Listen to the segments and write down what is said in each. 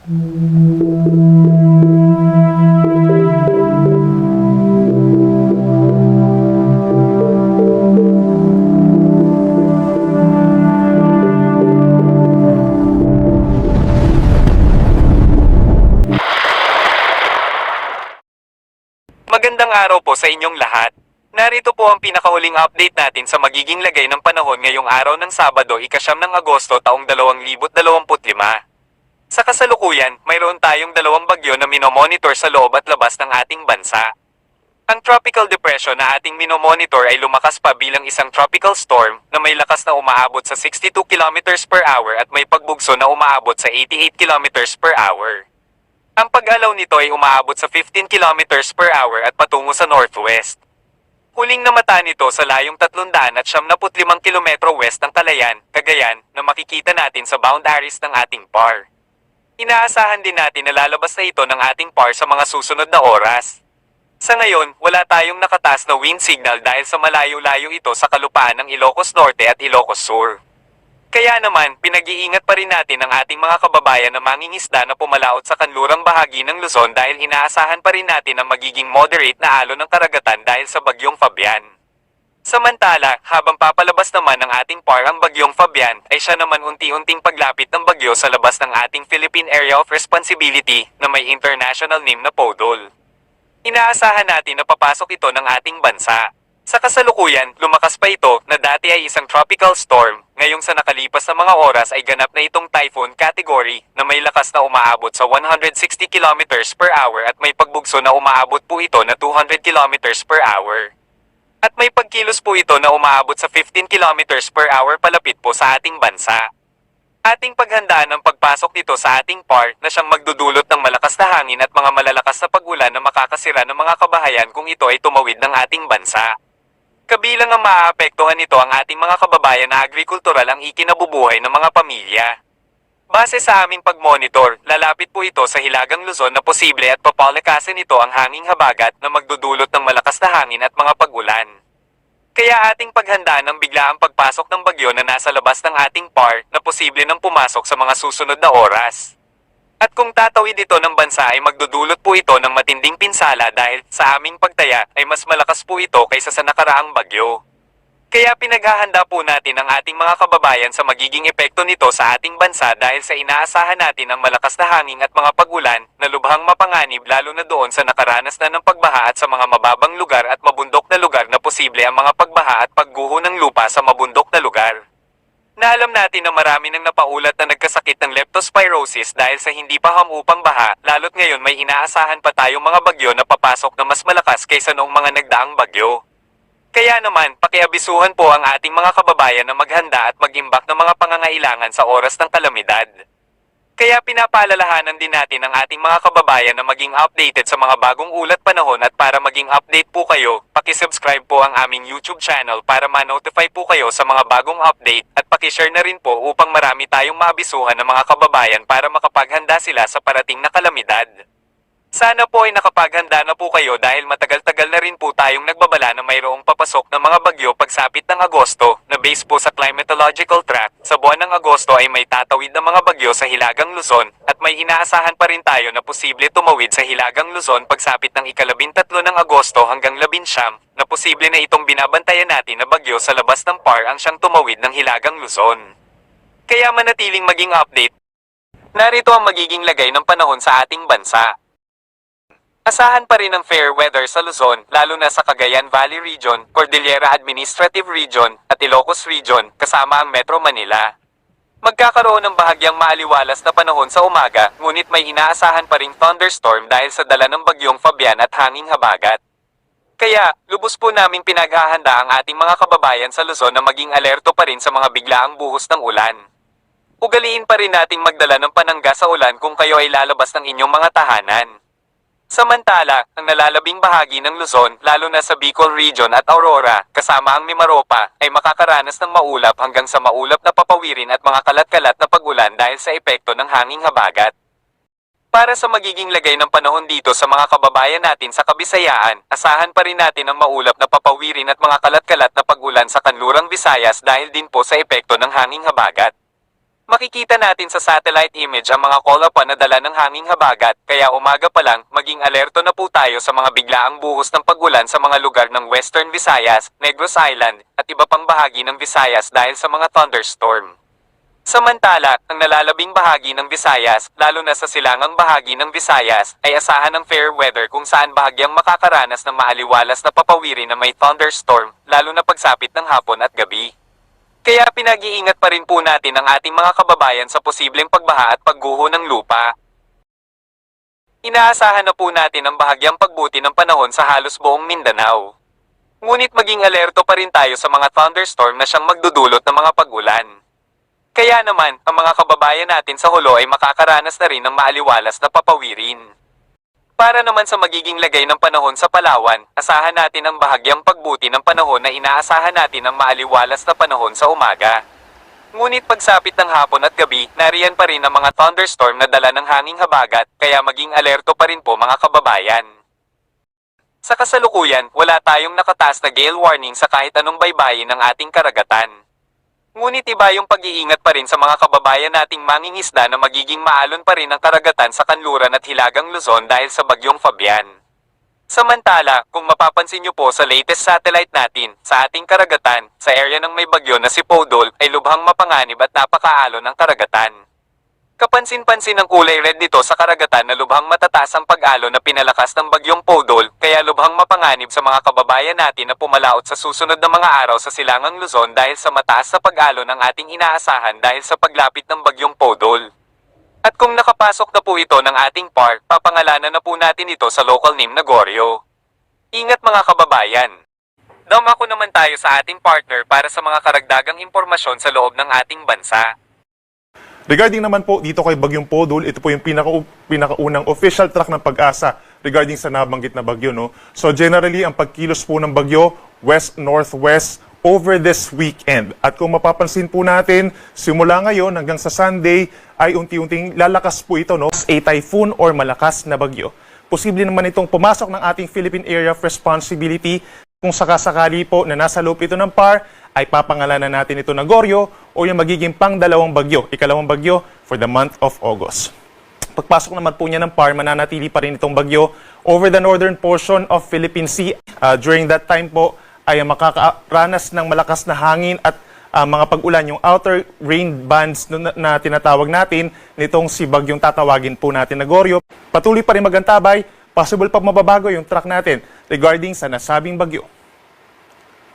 Magandang araw po sa inyong lahat. Narito po ang pinakahuling update natin sa magiging lagay ng panahon ngayong araw ng Sabado, ika-9 ng Agosto taong 2025. Sa kasalukuyan, mayroon tayong dalawang bagyo na minomonitor sa loob at labas ng ating bansa. Ang tropical depression na ating minomonitor ay lumakas pa bilang isang tropical storm na may lakas na umaabot sa 62 km per hour at may pagbugso na umaabot sa 88 km per hour. Ang pag-alaw nito ay umaabot sa 15 km per hour at patungo sa northwest. Huling namata nito sa layong 375 km west ng Calayan, Cagayan, na makikita natin sa boundaries ng ating PAR. Inaasahan din natin na lalabas na ito ng ating PAR sa mga susunod na oras. Sa ngayon, wala tayong nakataas na wind signal dahil sa malayo-layo ito sa kalupaan ng Ilocos Norte at Ilocos Sur. Kaya naman, pinag-iingat pa rin natin ang ating mga kababayan na mangingisda na pumalaot sa kanlurang bahagi ng Luzon dahil inaasahan pa rin natin ang magiging moderate na alon ng karagatan dahil sa bagyong Fabian. Samantala, habang papalabas naman ng ating PAR ang bagyong Fabian, ay siya naman unti-unting paglapit ng bagyo sa labas ng ating Philippine Area of Responsibility na may international name na PODOL. Inaasahan natin na papasok ito ng ating bansa. Sa kasalukuyan, lumakas pa ito na dati ay isang tropical storm, ngayong sa nakalipas na mga oras ay ganap na itong typhoon category na may lakas na umaabot sa 160 km per hour at may pagbugso na umaabot po ito na 200 km per hour. At may pagkilos po ito na umaabot sa 15 km per hour palapit po sa ating bansa. Ating paghandaan ng pagpasok nito sa ating PAR na siyang magdudulot ng malakas na hangin at mga malalakas na pag-ulan na makakasira ng mga kabahayan kung ito ay tumawid ng ating bansa. Kabilang ang maaapektuhan nito ang ating mga kababayan na agrikultural ang ikinabubuhay ng mga pamilya. Base sa aming pagmonitor, lalapit po ito sa Hilagang Luzon na posible at papalakasin nito ang hanging habagat na magdudulot ng malakas na hangin at mga pag-ulan. Kaya ating paghandaan ng biglaang pagpasok ng bagyo na nasa labas ng ating PAR na posible nang pumasok sa mga susunod na oras. At kung tatawid ito ng bansa ay magdudulot po ito ng matinding pinsala dahil sa aming pagtaya ay mas malakas po ito kaysa sa nakaraang bagyo. Kaya pinaghahanda po natin ang ating mga kababayan sa magiging epekto nito sa ating bansa dahil sa inaasahan natin ang malakas na hangin at mga pag-ulan na lubhang mapanganib lalo na doon sa nakaranas na ng pagbaha at sa mga mababang lugar at mabundok na lugar na posible ang mga pagbaha at pagguho ng lupa sa mabundok na lugar. Naalam natin na marami nang napaulat na nagkasakit ng leptospirosis dahil sa hindi pa hamupang baha, lalo't ngayon may inaasahan pa tayong mga bagyo na papasok na mas malakas kaysa noong mga nagdaang bagyo. Kaya naman, pakiabisuhan po ang ating mga kababayan na maghanda at mag-imbak ng mga pangangailangan sa oras ng kalamidad. Kaya pinapaalalahanan din natin ang ating mga kababayan na maging updated sa mga bagong ulat panahon at para maging update po kayo, pakisubscribe po ang aming YouTube channel para ma-notify po kayo sa mga bagong update at pakishare na rin po upang marami tayong maabisuhan ng mga kababayan para makapaghanda sila sa parating na kalamidad. Sana po ay nakapaghanda na po kayo dahil matagal-tagal na rin po tayong nagbabala na mayroong papasok na mga bagyo pagsapit ng Agosto na base po sa climatological track. Sa buwan ng Agosto ay may tatawid na mga bagyo sa Hilagang Luzon at may inaasahan pa rin tayo na posible tumawid sa Hilagang Luzon pagsapit ng ika-13 ng Agosto hanggang 19 na posible na itong binabantayan natin na bagyo sa labas ng PAR ang siyang tumawid ng Hilagang Luzon. Kaya manatiling maging update. Narito ang magiging lagay ng panahon sa ating bansa. Asahan pa rin ang fair weather sa Luzon, lalo na sa Cagayan Valley Region, Cordillera Administrative Region, at Ilocos Region, kasama ang Metro Manila. Magkakaroon ng bahagyang maaliwalas na panahon sa umaga, ngunit may inaasahan pa ring thunderstorm dahil sa dala ng bagyong Fabian at hanging habagat. Kaya, lubos po naming pinaghahanda ang ating mga kababayan sa Luzon na maging alerto pa rin sa mga biglaang buhos ng ulan. Ugaliin pa rin nating magdala ng panangga sa ulan kung kayo ay lalabas ng inyong mga tahanan. Samantala, ang nalalabing bahagi ng Luzon, lalo na sa Bicol Region at Aurora, kasama ang Mimaropa, ay makakaranas ng maulap hanggang sa maulap na papawirin at mga kalat-kalat na pag-ulan dahil sa epekto ng hanging habagat. Para sa magiging lagay ng panahon dito sa mga kababayan natin sa Kabisayaan, asahan pa rin natin ang maulap na papawirin at mga kalat-kalat na pag-ulan sa kanlurang Visayas dahil din po sa epekto ng hanging habagat. Makikita natin sa satellite image ang mga call-upon na dala ng hanging habagat, kaya umaga pa lang, maging alerto na po tayo sa mga biglaang buhos ng pag-ulan sa mga lugar ng Western Visayas, Negros Island, at iba pang bahagi ng Visayas dahil sa mga thunderstorm. Samantala, ang nalalabing bahagi ng Visayas, lalo na sa silangang bahagi ng Visayas, ay asahan ng fair weather kung saan bahagyang makakaranas ng maaliwalas na papawiri na may thunderstorm, lalo na pagsapit ng hapon at gabi. Kaya pinag-iingat pa rin po natin ang ating mga kababayan sa posibleng pagbaha at pagguho ng lupa. Inaasahan na po natin ang bahagyang pagbuti ng panahon sa halos buong Mindanao. Ngunit maging alerto pa rin tayo sa mga thunderstorm na siyang magdudulot ng mga pag-ulan. Kaya naman, ang mga kababayan natin sa hulo ay makakaranas na rin ng maaliwalas na papawirin. Para naman sa magiging lagay ng panahon sa Palawan, asahan natin ang bahagyang pagbuti ng panahon na inaasahan natin ang maaliwalas na panahon sa umaga. Ngunit pagsapit ng hapon at gabi, nariyan pa rin ang mga thunderstorm na dala ng hanging habagat, kaya maging alerto pa rin po mga kababayan. Sa kasalukuyan, wala tayong nakataas na gale warning sa kahit anong baybayin ng ating karagatan. Ngunit iba yung pag-iingat pa rin sa mga kababayan nating mangingisda na magiging maalon pa rin ang karagatan sa Kanluran at Hilagang Luzon dahil sa bagyong Fabian. Samantala, kung mapapansin nyo po sa latest satellite natin, sa ating karagatan, sa area ng may bagyo na si Podol, ay lubhang mapanganib at napakaalon ang karagatan. Kapansin-pansin ang kulay red dito sa karagatan na lubhang matataas ang pag-alon na pinalakas ng bagyong Podol, kaya lubhang mapanganib sa mga kababayan natin na pumalaot sa susunod na mga araw sa Silangang Luzon dahil sa mataas na pag-alon ng ating inaasahan dahil sa paglapit ng bagyong Podol. At kung nakapasok na po ito ng ating park, papangalanan na po natin ito sa local name na Goryo. Ingat mga kababayan! Dumako naman tayo sa ating partner para sa mga karagdagang impormasyon sa loob ng ating bansa. Regarding naman po dito kay Bagyong Podol, ito po yung pinakaunang official track ng Pag-asa regarding sa nabanggit na bagyo. No? So generally, ang pagkilos po ng bagyo, west-northwest over this weekend. At kung mapapansin po natin, simula ngayon hanggang sa Sunday, ay unti-unting lalakas po ito, no? A typhoon or malakas na bagyo. Posible naman itong pumasok ng ating Philippine Area of Responsibility. Kung sakasakali po na nasa loob ito ng PAR, ay papangalanan natin ito na Goryo o yung magiging pang-dalawang bagyo, ikalawang bagyo for the month of August. Pagpasok naman po niya ng PAR, mananatili pa rin itong bagyo over the northern portion of Philippine Sea. During that time po ay makakaranas ng malakas na hangin at mga pag-ulan, yung outer rain bands na tinatawag natin, nitong si bagyong tatawagin po natin na Goryo. Patuloy pa rin magantabay, possible pa mababago yung track natin regarding sa nasabing bagyo.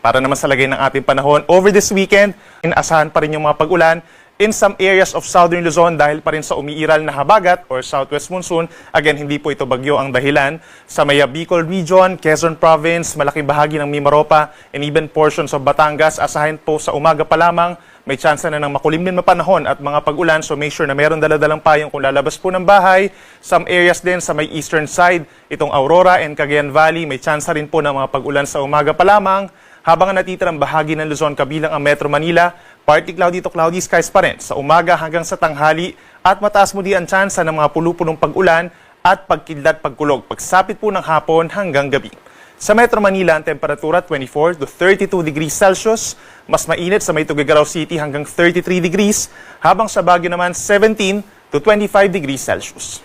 Para naman sa lagay ng ating panahon, over this weekend, inaasahan pa rin yung mga pag-ulan in some areas of southern Luzon dahil pa rin sa umiiral na habagat or southwest monsoon. Again, hindi po ito bagyo ang dahilan. Sa Maya Bicol Region, Quezon Province, malaking bahagi ng Mimaropa, and even portions of Batangas, asahin po sa umaga pa lamang, may tsansa na ng makulimlim na panahon at mga pag-ulan, so make sure na meron daladalang payong kung lalabas po ng bahay. Some areas din sa may eastern side, itong Aurora and Cagayan Valley, may tsansa rin po ng mga pag-ulan sa umaga pa lamang. Habang ang natitirang bahagi ng Luzon kabilang ang Metro Manila, partly cloudy to cloudy skies pa rin sa umaga hanggang sa tanghali at mataas mo di ang tsansa ng mga pulu-punong pag-ulan at pagkidlat pagkulog pagsapit po ng hapon hanggang gabi. Sa Metro Manila, ang temperatura 24 to 32 degrees Celsius, mas mainit sa may Tuguegarao City hanggang 33 degrees, habang sa Baguio naman 17 to 25 degrees Celsius.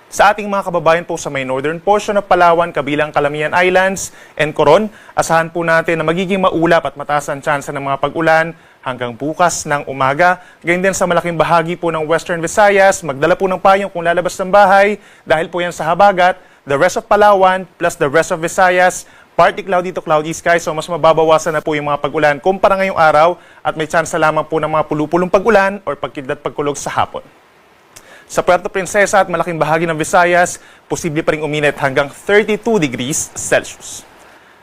Sa ating mga kababayan po sa may northern portion ng Palawan, kabilang Calamian Islands and Coron, asahan po natin na magiging maulap at mataas ang tsansa ng mga pag-ulan hanggang bukas ng umaga. Ganyan din sa malaking bahagi po ng Western Visayas, magdala po ng payong kung lalabas ng bahay dahil po yan sa habagat. The rest of Palawan plus the rest of Visayas, partly cloudy to cloudy skies, so mas mababawasan na po yung mga pag-ulan kumpara ngayong araw at may tsansa lamang po ng mga pulu-pulong pag-ulan or pagkidlat pagkulog sa hapon. Sa Puerto Princesa at malaking bahagi ng Visayas, posible pa rin uminit hanggang 32 degrees Celsius.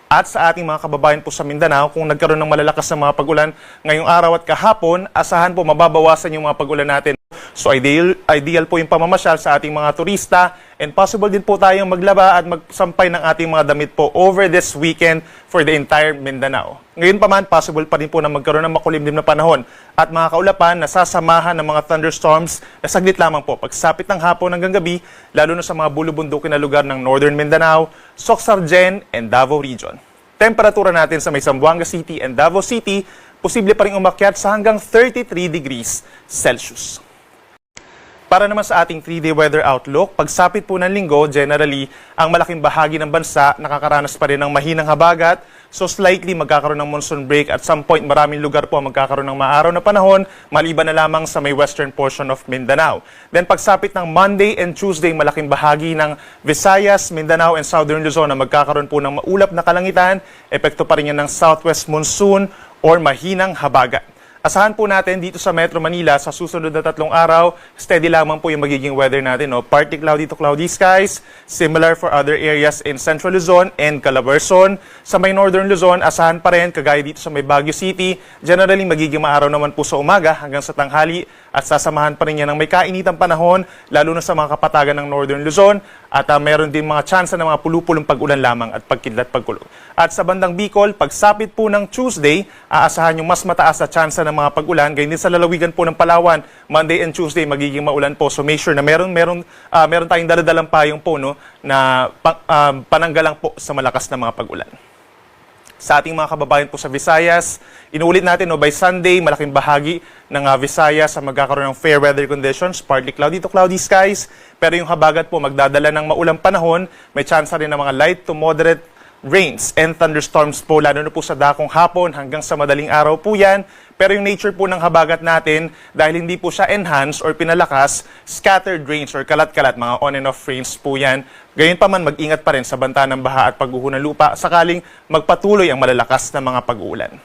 At sa ating mga kababayan po sa Mindanao, kung nagkaroon ng malalakas na mga pag-ulan ngayong araw at kahapon, asahan po mababawasan yung mga pag-ulan natin. So ideal po yung pamamasyal sa ating mga turista and possible din po tayong maglaba at magsampay ng ating mga damit po over this weekend for the entire Mindanao. Ngayon pa man, possible pa rin po na magkaroon ng makulimlim na panahon at mga kaulapan na sasamahan ng mga thunderstorms na saglit lamang po pagsapit ng hapon hanggang gabi, lalo na sa mga bulubundukin na lugar ng Northern Mindanao, Soc-Sargen, and Davao Region. Temperatura natin sa may Zamboanga City and Davao City, posible pa rin umakyat sa hanggang 33 degrees Celsius. Para naman sa ating 3-day weather outlook, pagsapit po ng linggo, generally, ang malaking bahagi ng bansa nakakaranas pa rin ng mahinang habagat. So slightly magkakaroon ng monsoon break. At some point, maraming lugar po ang magkakaroon ng maaraw na panahon, maliban na lamang sa may western portion of Mindanao. Then pagsapit ng Monday and Tuesday, malaking bahagi ng Visayas, Mindanao, and Southern Luzon na magkakaroon po ng maulap na kalangitan. Epekto pa rin yan ng southwest monsoon or mahinang habagat. Asahan po natin dito sa Metro Manila sa susunod na 3 araw, steady lamang po yung magiging weather natin. No? Partly cloudy to cloudy skies, similar for other areas in Central Luzon and Calabarzon. Sa may Northern Luzon, asahan pa rin, kagaya dito sa may Baguio City, generally magiging maaraw naman po sa umaga hanggang sa tanghali at sasamahan pa rin yan ng may kainitang panahon, lalo na sa mga kapatagan ng Northern Luzon at meron din mga tsansa ng mga pulupulong pag-ulan lamang at pagkidlat pagkulog. At sa bandang Bicol, pagsapit po ng Tuesday, aasahan yung mas mataas na tsansa ng mga pag-ulan. Ganyan din sa lalawigan po ng Palawan, Monday and Tuesday magiging maulan po. So make sure na meron tayong daladalang payong po no, na pananggalang po sa malakas na mga pag-ulan. Sa ating mga kababayan po sa Visayas, inuulit natin no, by Sunday, malaking bahagi ng Visayas sa magkakaroon ng fair weather conditions, partly cloudy to cloudy skies, pero yung habagat po magdadala ng maulang panahon, may chance rin ng mga light to moderate rains and thunderstorms po, lalo na po sa dakong hapon hanggang sa madaling araw po yan. Pero yung nature po ng habagat natin, dahil hindi po siya enhanced or pinalakas, scattered rains or kalat-kalat, mga on and off rains po yan. Gayon pa man, mag-ingat pa rin sa banta ng baha at pagguho ng lupa sakaling magpatuloy ang malalakas na mga pag-uulan.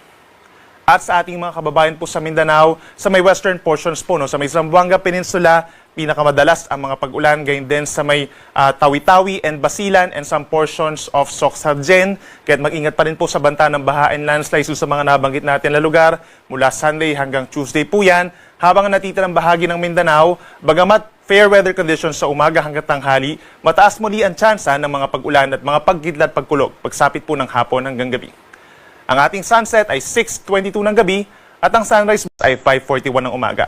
At sa ating mga kababayan po sa Mindanao, sa may western portions po, no, sa may Zamboanga Peninsula, pinakamadalas ang mga pag-ulan, gayon din sa may Tawi-Tawi and Basilan and some portions of Soxargen. Kaya mag-ingat pa rin po sa banta ng baha and landslides sa mga nabanggit natin na lugar mula Sunday hanggang Tuesday po yan. Habang natitirang bahagi ng Mindanao, bagamat fair weather conditions sa umaga hanggang tanghali, mataas muli ang tsansa ng mga pag-ulan at mga pagkidlat pagkulog pagsapit po ng hapon hanggang gabi. Ang ating sunset ay 6:22 ng gabi at ang sunrise ay 5:41 ng umaga.